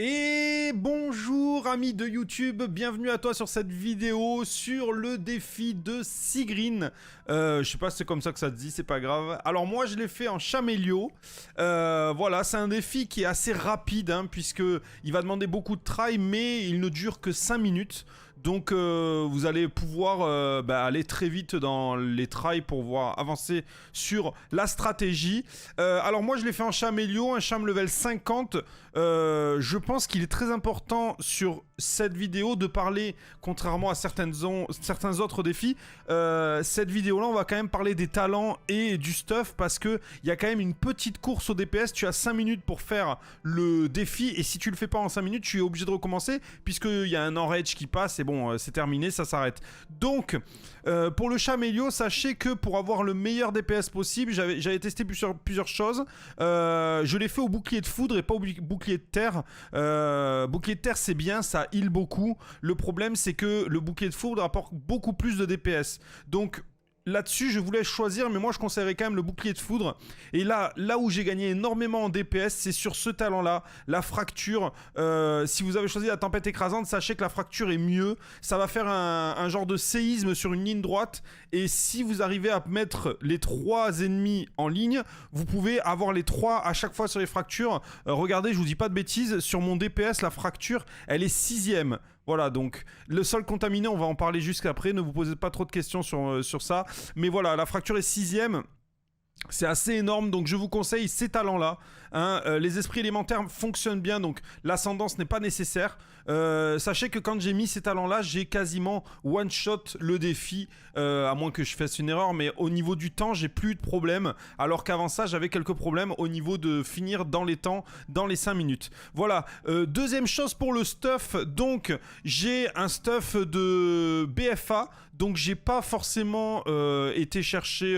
Et bonjour amis de YouTube, bienvenue à toi sur cette vidéo sur le défi de Sigreen. Je sais pas si c'est comme ça que ça se dit, c'est pas grave. Alors moi je l'ai fait en Chamélio. Voilà, c'est un défi qui est assez rapide puisque il va demander beaucoup de try mais il ne dure que 5 minutes. Donc vous allez pouvoir aller très vite dans les tries pour pouvoir avancer sur la stratégie. Alors moi je l'ai fait en Chamélio, un cham level 50. Je pense qu'il est très important sur cette vidéo de parler, contrairement à certains autres défis, cette vidéo là on va quand même parler des talents et du stuff parce que il y a quand même une petite course au DPS. Tu as 5 minutes pour faire le défi et si tu le fais pas en 5 minutes tu es obligé de recommencer puisqu'il y a un enrage qui passe et bon c'est terminé, ça s'arrête. Donc pour le Chamélio, sachez que pour avoir le meilleur DPS possible, j'avais testé plusieurs choses. Je l'ai fait au bouclier de foudre et pas au bouclier de terre. Bouclier de terre c'est bien, ça heal beaucoup. Le problème c'est que le bouclier de foudre apporte beaucoup plus de DPS. Donc là-dessus, je voulais choisir, mais moi je conseillerais quand même le bouclier de foudre. Et là où j'ai gagné énormément en DPS, c'est sur ce talent-là, la fracture. Si vous avez choisi la tempête écrasante, sachez que la fracture est mieux. Ça va faire un genre de séisme sur une ligne droite. Et si vous arrivez à mettre les 3 ennemis en ligne, vous pouvez avoir les 3 à chaque fois sur les fractures. Regardez, je vous dis pas de bêtises, sur mon DPS, la fracture, elle est 6ème. Voilà, donc le sol contaminé, on va en parler jusqu'après, ne vous posez pas trop de questions sur ça. Mais voilà, la fracture est 6ème. C'est assez énorme, donc je vous conseille ces talents-là. Les esprits élémentaires fonctionnent bien, donc l'ascendance n'est pas nécessaire. Sachez que quand j'ai mis ces talents-là, j'ai quasiment one-shot le défi, à moins que je fasse une erreur, mais au niveau du temps, j'ai plus de problème. Alors qu'avant ça, j'avais quelques problèmes au niveau de finir dans les temps, dans les 5 minutes. Voilà, deuxième chose pour le stuff, donc j'ai un stuff de BFA, donc j'ai pas forcément été chercher...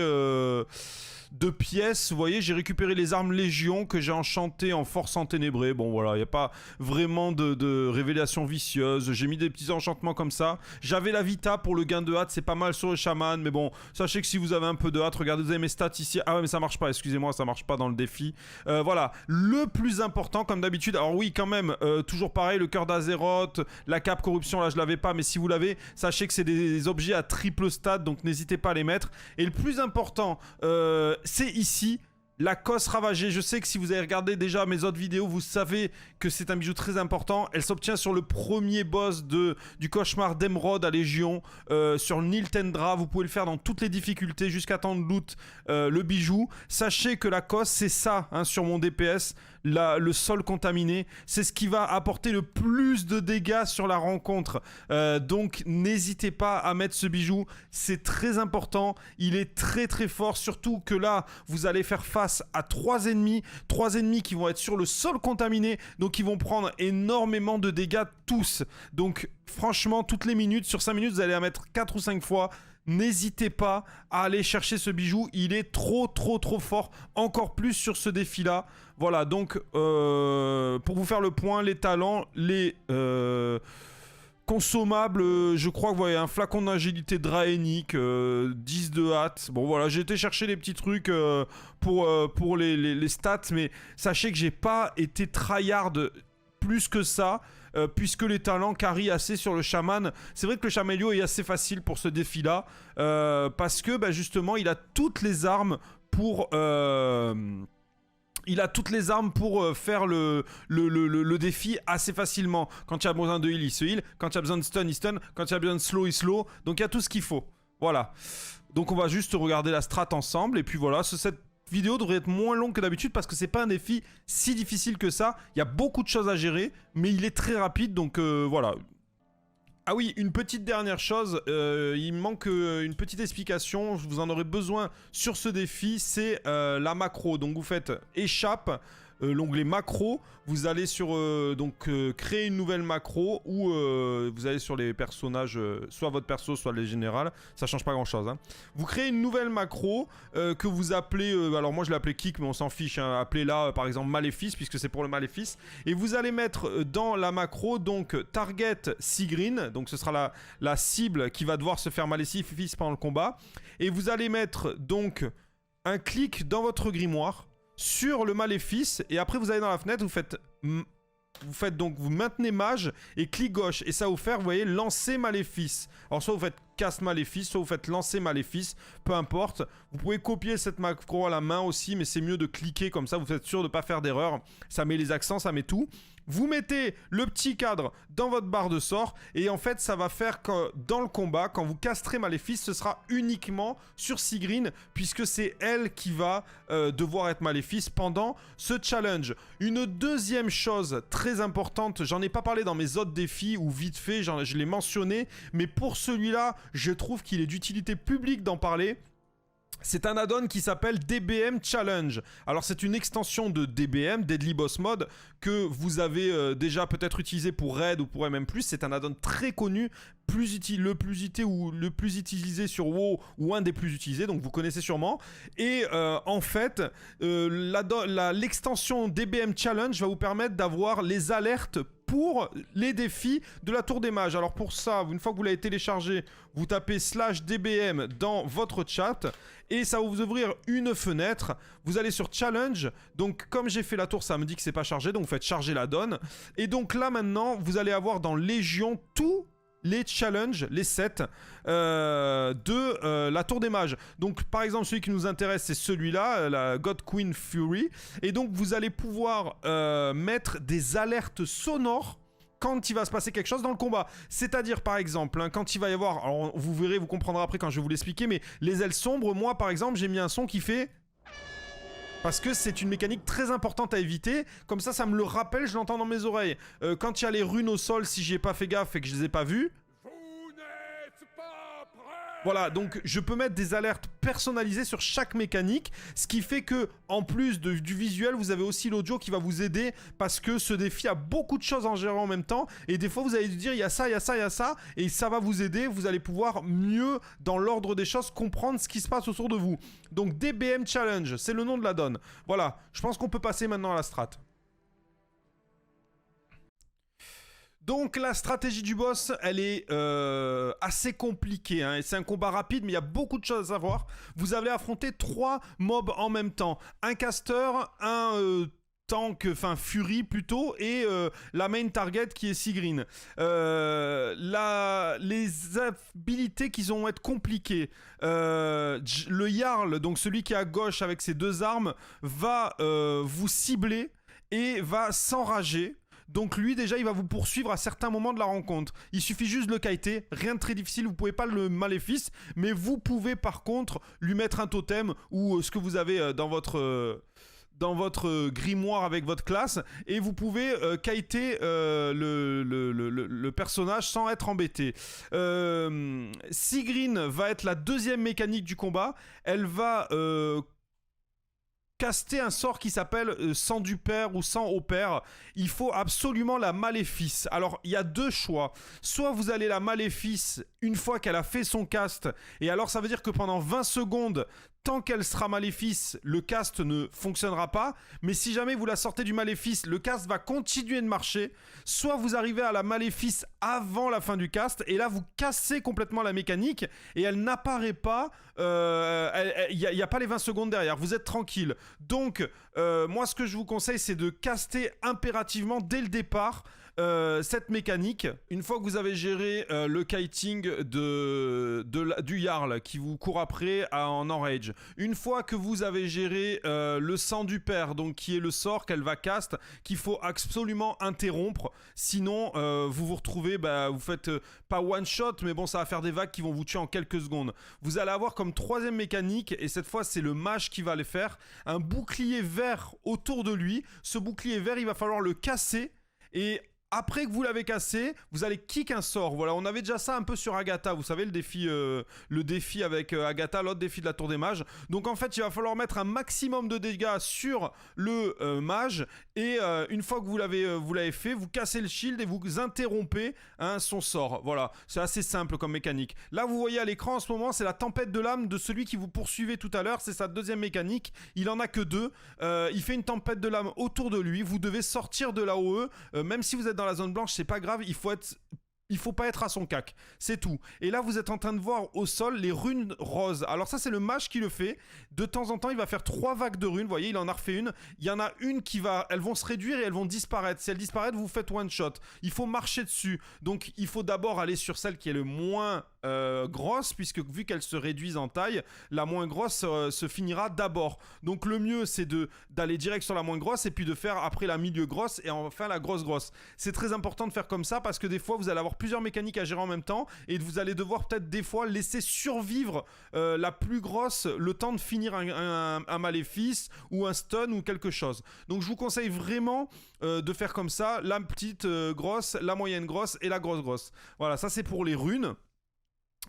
de pièces, vous voyez, j'ai récupéré les armes Légion que j'ai enchantées en force enténébrée. Bon voilà, il n'y a pas vraiment de révélation vicieuse. J'ai mis des petits enchantements comme ça. J'avais la Vita pour le gain de hâte, c'est pas mal sur le chaman, mais bon, sachez que si vous avez un peu de hâte, regardez, vous avez mes stats ici. Ah ouais, mais ça marche pas, excusez-moi, ça marche pas dans le défi. Voilà, le plus important, comme d'habitude, alors oui, quand même, toujours pareil, le cœur d'Azeroth, la cape corruption, là je l'avais pas, mais si vous l'avez, sachez que c'est des objets à triple stat, donc n'hésitez pas à les mettre. Et le plus important, c'est ici la cosse ravagée. Je sais que si vous avez regardé déjà mes autres vidéos, vous savez que c'est un bijou très important. Elle s'obtient sur le premier boss du cauchemar d'Emeraude à Légion, sur Nil Tendra. Vous pouvez le faire dans toutes les difficultés jusqu'à temps de loot le bijou. Sachez que la cosse, c'est ça sur mon DPS. Le sol contaminé, c'est ce qui va apporter le plus de dégâts sur la rencontre. Donc n'hésitez pas à mettre ce bijou, c'est très important. Il est très très fort, surtout que là, vous allez faire face à 3 ennemis qui vont être sur le sol contaminé, donc ils vont prendre énormément de dégâts tous. Donc franchement, toutes les minutes, sur 5 minutes, vous allez la mettre 4 ou 5 fois. N'hésitez pas à aller chercher ce bijou, il est trop fort, encore plus sur ce défi là. Voilà, donc pour vous faire le point, les talents, les consommables, je crois que vous voyez un flacon d'agilité draénique, 10 de hâte. Bon voilà, j'ai été chercher les petits trucs pour les stats, mais sachez que j'ai pas été tryhard plus que ça, puisque les talents carry assez sur le chaman. C'est vrai que le Chamélio est assez facile pour ce défi là, parce que justement il a toutes les armes pour... faire le défi assez facilement. Quand tu as besoin de heal, il se heal. Quand tu as besoin de stun, il stun. Quand tu as besoin de slow, il slow. Donc il y a tout ce qu'il faut. Voilà. Donc on va juste regarder la strat ensemble. Et puis voilà, cette vidéo devrait être moins longue que d'habitude parce que c'est pas un défi si difficile que ça. Il y a beaucoup de choses à gérer, mais il est très rapide. Donc voilà. Ah oui, une petite dernière chose, il me manque une petite explication, vous en aurez besoin sur ce défi, c'est la macro. Donc vous faites échappe, l'onglet macro, vous allez sur créer une nouvelle macro ou vous allez sur les personnages, soit votre perso, soit les générales, ça change pas grand chose. Vous créez une nouvelle macro que vous appelez, alors moi je l'ai appelé kick mais on s'en fiche, appelez-la par exemple maléfice puisque c'est pour le maléfice. Et vous allez mettre dans la macro donc target Sigreen, donc ce sera la cible qui va devoir se faire maléfice pendant le combat. Et vous allez mettre donc un clic dans votre grimoire sur le maléfice et après vous allez dans la fenêtre, vous faites vous faites donc, vous maintenez mage et clic gauche. Et ça va vous faire, vous voyez, lancer maléfice. Alors soit vous faites cast maléfice, soit vous faites lancer maléfice, peu importe. Vous pouvez copier cette macro à la main aussi, mais c'est mieux de cliquer comme ça, vous êtes sûr de ne pas faire d'erreur. Ça met les accents, ça met tout. Vous mettez le petit cadre dans votre barre de sort et en fait ça va faire que dans le combat, quand vous casterez Maléfice, ce sera uniquement sur Sigrine puisque c'est elle qui va devoir être Maléfice pendant ce challenge. Une deuxième chose très importante, j'en ai pas parlé dans mes autres défis ou vite fait, je l'ai mentionné, mais pour celui-là, je trouve qu'il est d'utilité publique d'en parler. C'est un add-on qui s'appelle DBM Challenge. Alors c'est une extension de DBM, Deadly Boss Mode, que vous avez déjà peut-être utilisé pour Raid ou pour MM+. C'est un add-on très connu, le plus utilisé sur WoW ou un des plus utilisés, donc vous connaissez sûrement. Et en fait, l'extension DBM Challenge va vous permettre d'avoir les alertes pour les défis de la Tour des Mages. Alors pour ça, une fois que vous l'avez téléchargé, vous tapez /DBM dans votre chat et ça va vous ouvrir une fenêtre. Vous allez sur Challenge, donc comme j'ai fait la tour, ça me dit que c'est pas chargé, donc vous faites charger la donne. Et donc là maintenant, vous allez avoir dans Légion tous les challenges, les sets de la Tour des Mages. Donc par exemple celui qui nous intéresse c'est celui-là, la God Queen Fury. Et donc vous allez pouvoir mettre des alertes sonores quand il va se passer quelque chose dans le combat. C'est-à-dire par exemple, hein, quand il va y avoir, alors vous verrez, vous comprendrez après quand je vais vous l'expliquer, mais les ailes sombres, moi par exemple j'ai mis un son qui fait... Parce que c'est une mécanique très importante à éviter. Comme ça me le rappelle, je l'entends dans mes oreilles. Quand il y a les runes au sol, si j'y ai pas fait gaffe et que je les ai pas vues... Voilà, donc je peux mettre des alertes personnalisées sur chaque mécanique, ce qui fait que, en plus du visuel, vous avez aussi l'audio qui va vous aider, parce que ce défi a beaucoup de choses en gérant en même temps, et des fois vous allez dire, il y a ça, il y a ça, il y a ça, et ça va vous aider, vous allez pouvoir mieux, dans l'ordre des choses, comprendre ce qui se passe autour de vous. Donc DBM Challenge, c'est le nom de la donne. Voilà, je pense qu'on peut passer maintenant à la strat. Donc la stratégie du boss, elle est assez compliquée, hein, et c'est un combat rapide, mais il y a beaucoup de choses à savoir. Vous allez affronter 3 mobs en même temps. Un caster, un tank, enfin Fury plutôt, et la main target qui est Sigrine. Les habilités qui vont être compliquées. Le Jarl, donc celui qui est à gauche avec ses 2 armes, va vous cibler et va s'enrager. Donc lui déjà il va vous poursuivre à certains moments de la rencontre. Il suffit juste de le kiter, rien de très difficile, vous pouvez pas le maléfice, mais vous pouvez par contre lui mettre un totem ou ce que vous avez dans votre grimoire avec votre classe, et vous pouvez kiter le personnage sans être embêté. Sigrine va être la deuxième mécanique du combat. Elle va caster un sort qui s'appelle sang du père ou sang au père. Il faut absolument la maléfice. Alors il y a 2 choix. Soit vous allez la maléfice une fois qu'elle a fait son cast, et alors ça veut dire que pendant 20 secondes, tant qu'elle sera maléfice, le cast ne fonctionnera pas. Mais si jamais vous la sortez du maléfice, le cast va continuer de marcher. Soit vous arrivez à la maléfice avant la fin du cast, et là vous cassez complètement la mécanique, et elle n'apparaît pas. Il n'y a pas les 20 secondes derrière, vous êtes tranquille. Donc moi ce que je vous conseille, c'est de caster impérativement dès le départ cette mécanique. Une fois que vous avez géré le kiting du Jarl qui vous court après en enrage, une fois que vous avez géré le sang du père, donc qui est le sort qu'elle va cast, qu'il faut absolument interrompre, sinon vous vous retrouvez, vous faites pas one shot, mais bon ça va faire des vagues qui vont vous tuer en quelques secondes. Vous allez avoir comme troisième mécanique, et cette fois c'est le mage qui va les faire, un bouclier vert autour de lui. Ce bouclier vert, il va falloir le casser, et après que vous l'avez cassé, vous allez kick un sort. Voilà, on avait déjà ça un peu sur Agatha. Vous savez, le défi avec Agatha, l'autre défi de la Tour des Mages. Donc en fait, il va falloir mettre un maximum de dégâts sur le mage. Et une fois que vous l'avez fait, vous cassez le shield et vous interrompez son sort. Voilà, c'est assez simple comme mécanique. Là, vous voyez à l'écran en ce moment, c'est la tempête de l'âme de celui qui vous poursuivait tout à l'heure. C'est sa deuxième mécanique. Il en a que 2. Il fait une tempête de l'âme autour de lui. Vous devez sortir de l'AOE. Même si vous êtes dans la zone blanche, c'est pas grave, il faut il faut pas être à son cac, c'est tout. Et là, vous êtes en train de voir au sol les runes roses. Alors ça, c'est le mage qui le fait. De temps en temps, il va faire 3 vagues de runes. Vous voyez, il en a refait une. Il y en a une qui va... Elles vont se réduire et elles vont disparaître. Si elles disparaissent, vous faites one shot. Il faut marcher dessus. Donc, il faut d'abord aller sur celle qui est le moins grosse, puisque vu qu'elles se réduisent en taille, la moins grosse se finira d'abord. Donc, le mieux, c'est d'aller direct sur la moins grosse et puis de faire après la milieu grosse et enfin la grosse. C'est très important de faire comme ça parce que des fois, vous allez avoir plusieurs mécaniques à gérer en même temps et vous allez devoir peut-être des fois laisser survivre la plus grosse le temps de finir un maléfice ou un stun ou quelque chose. Donc je vous conseille vraiment de faire comme ça, la petite grosse, la moyenne grosse et la grosse. Voilà, ça c'est pour les runes.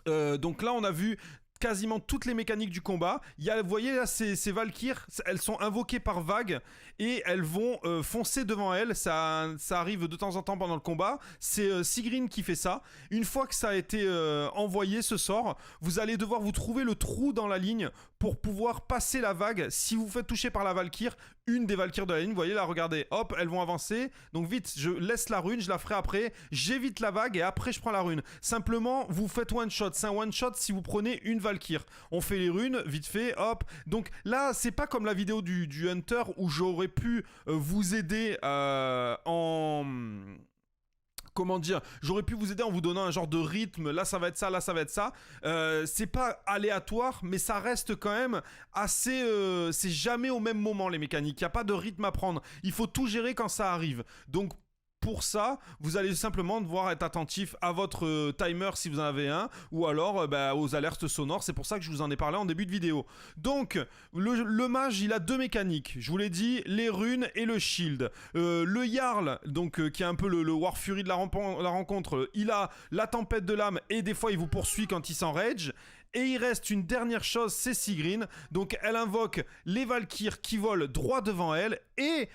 Donc là on a vu quasiment toutes les mécaniques du combat. Il y a, vous voyez là, ces Valkyres, elles sont invoquées par vagues et elles vont foncer devant elles. Ça arrive de temps en temps pendant le combat. C'est Sigrun qui fait ça. Une fois que ça a été envoyé, ce sort, vous allez devoir vous trouver le trou dans la ligne pour pouvoir passer la vague. Si vous vous faites toucher par la Valkyre, une des Valkyres de la ligne, vous voyez là, regardez, hop, elles vont avancer. Donc vite, je laisse la rune, je la ferai après. J'évite la vague et après je prends la rune. Simplement, vous faites one shot. C'est un one shot si vous prenez une Valkyre. On fait les runes, vite fait, hop. Donc là, c'est pas comme la vidéo du Hunter où j'aurais pu vous aider en... Comment dire, j'aurais pu vous aider en vous donnant un genre de rythme, là ça va être ça, là ça va être ça. C'est pas aléatoire, mais ça reste quand même assez... c'est jamais au même moment les mécaniques, il n'y a pas de rythme à prendre. Il faut tout gérer quand ça arrive. Donc pour ça, vous allez simplement devoir être attentif à votre timer si vous en avez un, ou alors aux alertes sonores. C'est pour ça que je vous en ai parlé en début de vidéo. Donc, le mage, il a 2 mécaniques. Je vous l'ai dit, les runes et le shield. Le Jarl, donc qui est un peu le War Fury de la rencontre, il a la tempête de l'âme et des fois il vous poursuit quand il s'enrage. Et il reste une dernière chose, c'est Sigrun. Donc elle invoque les Valkyres qui volent droit devant elle et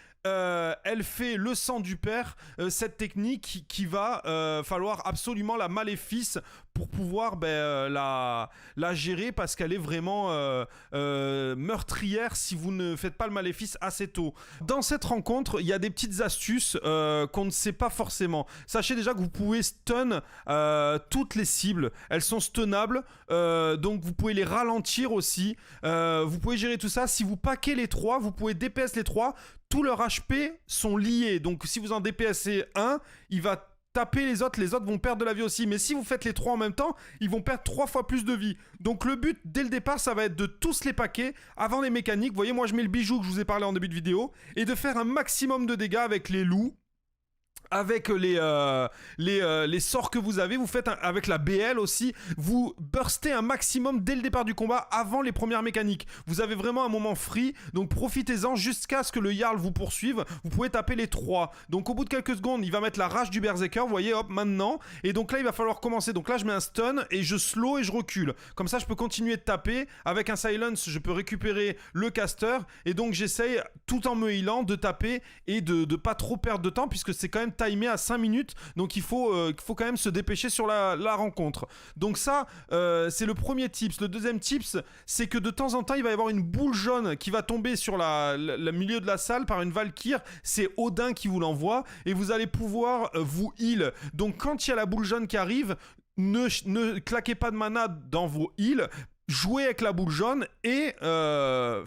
elle fait le sang du père, cette technique qui va falloir absolument la maléfice pour pouvoir la gérer parce qu'elle est vraiment meurtrière si vous ne faites pas le maléfice assez tôt. Dans cette rencontre, il y a des petites astuces qu'on ne sait pas forcément. Sachez déjà que vous pouvez stun toutes les cibles. Elles sont stunnables, donc vous pouvez les ralentir aussi. Vous pouvez gérer tout ça. Si vous paquez les 3, vous pouvez DPS les 3. Tous leurs HP sont liés. Donc si vous en DPSez un, il va taper les autres vont perdre de la vie aussi. Mais si vous faites les 3 en même temps, ils vont perdre 3 fois plus de vie. Donc le but dès le départ, ça va être de tous les paquer avant les mécaniques. Vous voyez, moi je mets le bijou que je vous ai parlé en début de vidéo et de faire un maximum de dégâts avec les loups. Avec les sorts que vous avez, vous faites avec la BL aussi, vous burstez un maximum dès le départ du combat avant les premières mécaniques. Vous avez vraiment un moment free, donc profitez-en jusqu'à ce que le Jarl vous poursuive. Vous pouvez taper les 3. Donc au bout de quelques secondes, il va mettre la rage du Berserker, vous voyez, hop, maintenant. Et donc là, il va falloir commencer. Donc là, je mets un stun et je slow et je recule. Comme ça, je peux continuer de taper. Avec un silence, je peux récupérer le caster. Et donc j'essaye, tout en me healant, de taper et de pas trop perdre de temps puisque c'est quand même timé à 5 minutes, donc il faut quand même se dépêcher sur la rencontre. Donc ça, c'est le premier tips. Le deuxième tips, c'est que de temps en temps, il va y avoir une boule jaune qui va tomber sur le milieu de la salle par une Valkyre. C'est Odin qui vous l'envoie et vous allez pouvoir vous heal. Donc quand il y a la boule jaune qui arrive, ne claquez pas de mana dans vos heals. Jouez avec la boule jaune et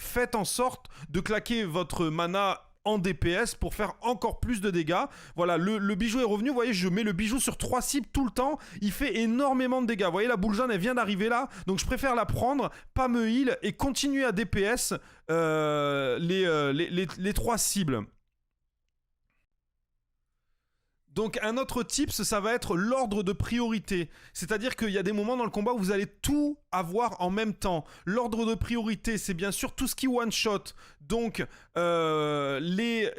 faites en sorte de claquer votre mana en DPS pour faire encore plus de dégâts. Voilà, le bijou est revenu. Vous voyez, je mets le bijou sur 3 cibles tout le temps. Il fait énormément de dégâts. Vous voyez, la boule jaune, elle vient d'arriver là. Donc, je préfère la prendre, pas me heal et continuer à DPS les 3 cibles. Donc un autre tips, ça va être l'ordre de priorité. C'est-à-dire qu'il y a des moments dans le combat où vous allez tout avoir en même temps. L'ordre de priorité, c'est bien sûr tout ce qui one-shot. Donc les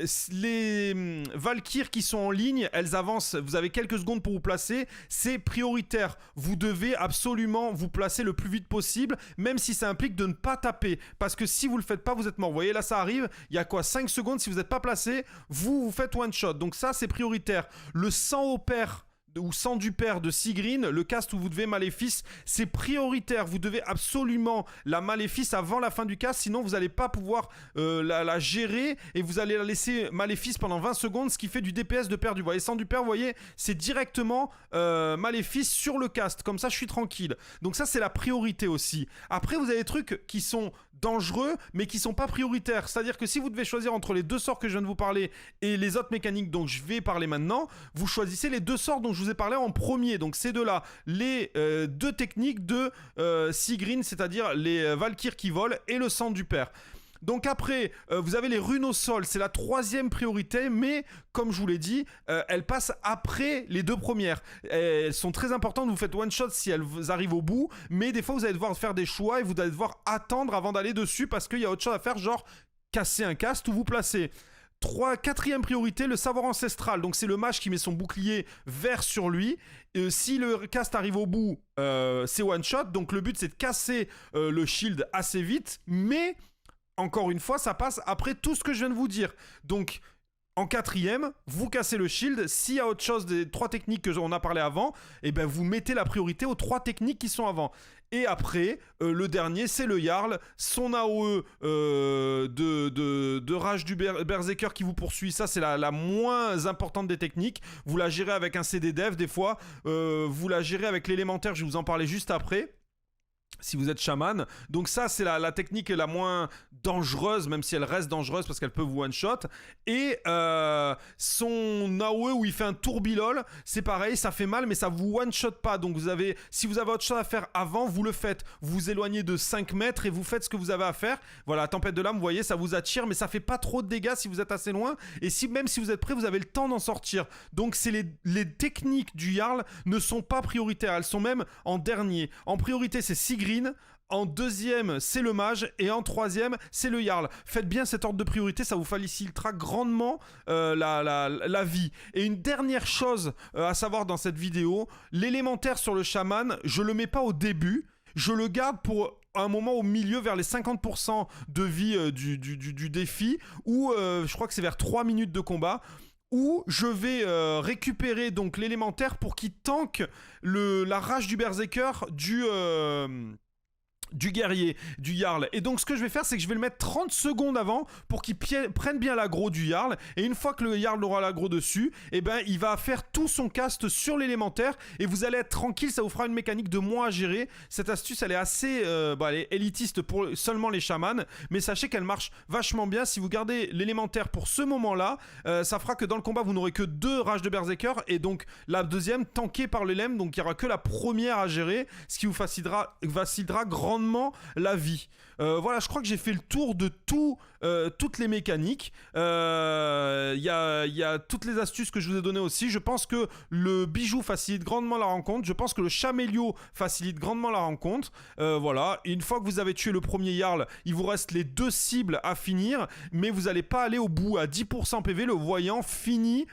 Valkyres qui sont en ligne, elles avancent, vous avez quelques secondes pour vous placer, c'est prioritaire. Vous devez absolument vous placer le plus vite possible, même si ça implique de ne pas taper. Parce que si vous le faites pas, vous êtes mort. Vous voyez, là ça arrive, il y a quoi, 5 secondes, si vous n'êtes pas placé, vous faites one-shot. Donc ça, c'est prioritaire. Le sang au père ou sang du père de Sigreen, le cast où vous devez Maléfice, c'est prioritaire. Vous devez absolument la Maléfice avant la fin du cast, sinon vous n'allez pas pouvoir la gérer et vous allez la laisser Maléfice pendant 20 secondes, ce qui fait du DPS de perdu. Vous voyez, sang du père, vous voyez, c'est directement Maléfice sur le cast. Comme ça, je suis tranquille. Donc ça, c'est la priorité aussi. Après, vous avez des trucs qui sont dangereux, mais qui sont pas prioritaires. C'est-à-dire que si vous devez choisir entre les deux sorts que je viens de vous parler et les autres mécaniques dont je vais parler maintenant, vous choisissez les deux sorts dont je vous ai parlé en premier. Donc ces deux-là, les deux techniques de Sigreen, c'est-à-dire les Valkyries qui volent et le sang du père. Donc après, vous avez les runes au sol, c'est la troisième priorité, mais comme je vous l'ai dit, elles passent après les deux premières. Elles sont très importantes, vous faites one shot si elles arrivent au bout, mais des fois vous allez devoir faire des choix et vous allez devoir attendre avant d'aller dessus parce qu'il y a autre chose à faire, genre casser un cast ou vous placer. Quatrième priorité, le savoir ancestral. Donc c'est le mage qui met son bouclier vert sur lui. Si le cast arrive au bout, c'est one shot. Donc le but c'est de casser le shield assez vite, mais encore une fois, ça passe après tout ce que je viens de vous dire. Donc, en quatrième, vous cassez le shield. S'il y a autre chose des trois techniques que on a parlé avant, eh ben vous mettez la priorité aux trois techniques qui sont avant. Et après, le dernier, c'est le Jarl, son AOE de rage du Berserker qui vous poursuit. Ça, c'est la moins importante des techniques. Vous la gérez avec un CD dev des fois. Vous la gérez avec l'élémentaire, je vais vous en parler juste après. Si vous êtes chaman. Donc ça, c'est la technique la moins dangereuse, même si elle reste dangereuse parce qu'elle peut vous one-shot. Et son AOE où il fait un tourbilol, c'est pareil, ça fait mal, mais ça vous one-shot pas. Donc si vous avez autre chose à faire avant, vous le faites. Vous vous éloignez de 5 mètres et vous faites ce que vous avez à faire. Voilà, tempête de l'âme, vous voyez, ça vous attire, mais ça fait pas trop de dégâts si vous êtes assez loin. Et même si vous êtes prêt, vous avez le temps d'en sortir. Donc les techniques du Jarl ne sont pas prioritaires, elles sont même en dernier. En priorité, c'est Sigreen. En deuxième, c'est le mage. Et en troisième, c'est le Jarl. Faites bien cet ordre de priorité, ça vous facilitera grandement la vie. Et une dernière chose à savoir dans cette vidéo, l'élémentaire sur le chaman, je le mets pas au début. Je le garde pour un moment au milieu, vers les 50% de vie du défi, où je crois que c'est vers 3 minutes de combat, où je vais récupérer donc l'élémentaire pour qu'il tank la rage du berserker du guerrier, du Jarl. Et donc ce que je vais faire, c'est que je vais le mettre 30 secondes avant pour qu'il prenne bien l'aggro du Jarl. Et une fois que le Jarl aura l'aggro dessus, eh ben, il va faire tout son cast sur l'élémentaire et vous allez être tranquille, ça vous fera une mécanique de moins à gérer. Cette astuce, elle est assez elle est élitiste pour seulement les chamans, mais sachez qu'elle marche vachement bien. Si vous gardez l'élémentaire pour ce moment-là, ça fera que dans le combat, vous n'aurez que 2 rages de berserker et donc la deuxième tankée par l'élème, donc il n'y aura que la première à gérer, ce qui vous facilitera grandement la vie. Voilà, je crois que j'ai fait le tour de toutes les mécaniques. Il y a toutes les astuces que je vous ai données aussi. Je pense que le bijou facilite grandement la rencontre. Je pense que le chamélio facilite grandement la rencontre. Voilà, et une fois que vous avez tué le premier Jarl, il vous reste les 2 cibles à finir, mais vous n'allez pas aller au bout. À 10% PV, le voyant finit.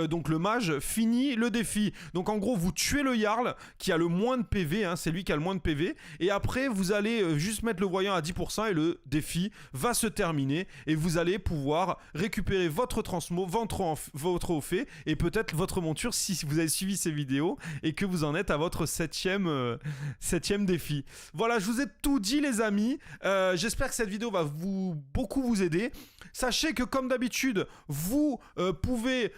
Donc le mage finit le défi. Donc en gros vous tuez le Jarl qui a le moins de PV, hein, c'est lui qui a le moins de PV. Et après vous allez juste mettre le voyant à 10% et le défi va se terminer. Et vous allez pouvoir récupérer votre transmo, votre haut fait et peut-être votre monture si vous avez suivi ces vidéos et que vous en êtes à votre 7ème défi. Voilà, je vous ai tout dit les amis. J'espère que cette vidéo va beaucoup vous aider. Sachez que comme d'habitude, vous pouvez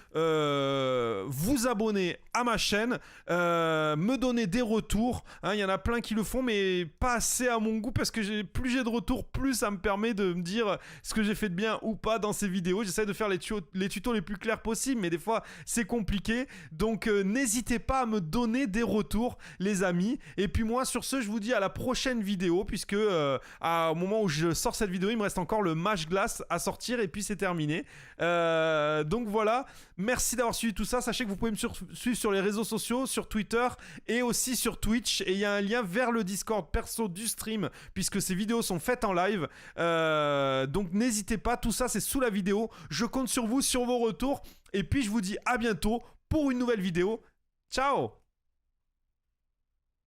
vous abonner à ma chaîne, me donner des retours. Il y en a plein qui le font, mais pas assez à mon goût parce que plus j'ai de retours, plus ça me permet de me dire ce que j'ai fait de bien ou pas dans ces vidéos. J'essaie de faire les tutos les plus clairs possibles, mais des fois c'est compliqué. Donc n'hésitez pas à me donner des retours, les amis. Et puis moi, sur ce, je vous dis à la prochaine vidéo, puisque au moment où je sors cette vidéo, il me reste encore le Mage Glace à sortir et puis c'est terminé. Donc voilà. Merci d'avoir suivi tout ça. Sachez que vous pouvez me suivre sur les réseaux sociaux, sur Twitter et aussi sur Twitch. Et il y a un lien vers le Discord perso du stream, puisque ces vidéos sont faites en live. Donc n'hésitez pas, tout ça c'est sous la vidéo. Je compte sur vous, sur vos retours. Et puis je vous dis à bientôt pour une nouvelle vidéo. Ciao!